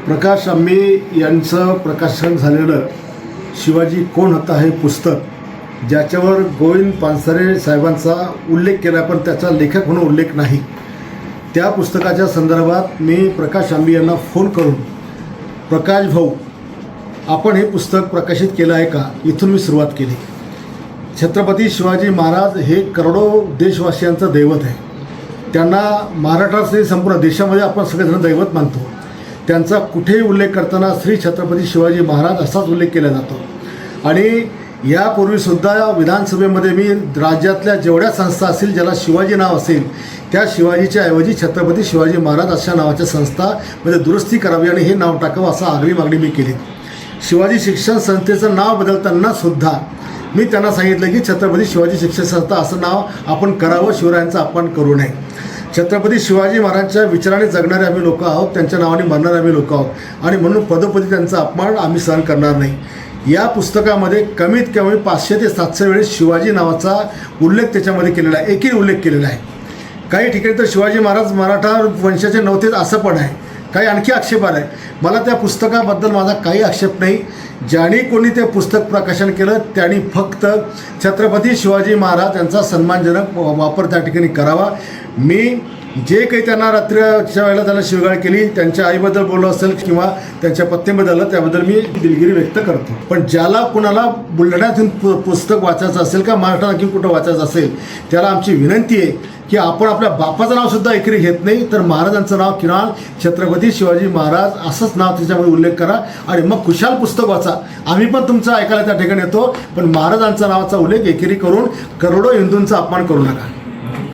प्रकाश आंबे यांचं प्रकाशन झालेलं शिवाजी कोण होता हे पुस्तक, ज्याच्यावर गोविंद पानसरे साहेबांचा उल्लेख केला पण त्याचा लेखक म्हणून उल्लेख नाही, त्या पुस्तकाच्या संदर्भात मी प्रकाश आंबे यांना फोन करून, प्रकाश भाऊ आपण हे पुस्तक प्रकाशित केलं आहे का, इथून मी सुरुवात केली. छत्रपती शिवाजी महाराज हे करोडो देशवासियांचं दैवत आहे. त्यांना महाराष्ट्रात संपूर्ण देशामध्ये आपण सगळेजण दैवत मानतो. त्यांचा कुठेही उल्लेख करताना श्री छत्रपती शिवाजी महाराज असाच उल्लेख केला जातो. आणि यापूर्वीसुद्धा विधानसभेमध्ये मी राज्यातल्या जेवढ्या संस्था असतील ज्याला शिवाजी नाव असेल त्या शिवाजीच्या ऐवजी छत्रपती शिवाजी महाराज अशा नावाच्या संस्थामध्ये दुरुस्ती करावी आणि हे नाव टाकावं असं आग्रही मागणी मी केली. शिवाजी शिक्षण संस्थेचं नाव बदलताना सुद्धा मी त्यांना सांगितलं की छत्रपती शिवाजी शिक्षण संस्था असं नाव आपण करावं, शिवरायांचा अपमान करू नये. छत्रपती शिवाजी महाराजांच्या विचाराने जगणारे आम्ही लोक आहोत, त्यांच्या नावाने मरणारे आम्ही लोक आहोत आणि म्हणून पदोपदी त्यांचा अपमान आम्ही सहन करणार नाही. या पुस्तकामध्ये कमीत कमी 500 ते 700 वेळेस शिवाजी नावाचा उल्लेख त्याच्यामध्ये केलेला आहे, एकही उल्लेख केलेला आहे. काही ठिकाणी तर शिवाजी महाराज मराठा वंशाचे नव्हतेच असं पण आहे. काही आणखी आक्षेप आहे. मला त्या पुस्तकाबद्दल माझा काही आक्षेप नाही. ज्यांनी कोणी ते पुस्तक प्रकाशन केलं त्यांनी फक्त छत्रपती शिवाजी महाराज यांचा सन्मानजनक वापर त्या ठिकाणी करावा. मी जे काही त्यांना रात्रीच्या वेळेला त्यांना शिवगाळ केली, त्यांच्या आईबद्दल बोललो असेल किंवा त्यांच्या पत्नीबद्दल, त्याबद्दल मी दिलगिरी व्यक्त करतो. पण ज्याला कुणाला बुलढाण्यातून पुस्तक वाचायचं असेल का महाराष्ट्रात आणखी कुठं वाचायचं असेल त्याला आमची विनंती आहे की आपण आपल्या बापाचं नावसुद्धा एकरी घेत नाही तर महाराजांचं नाव किमान छत्रपती शिवाजी महाराज असंच नाव त्याच्यामध्ये उल्लेख करा आणि मग खुशाल पुस्तक वाचा. आम्ही पण तुमचं ऐकायला त्या ठिकाणी येतो, पण महाराजांचा नावाचा उल्लेख एकेरी करून करोडो हिंदूंचा अपमान करू नका.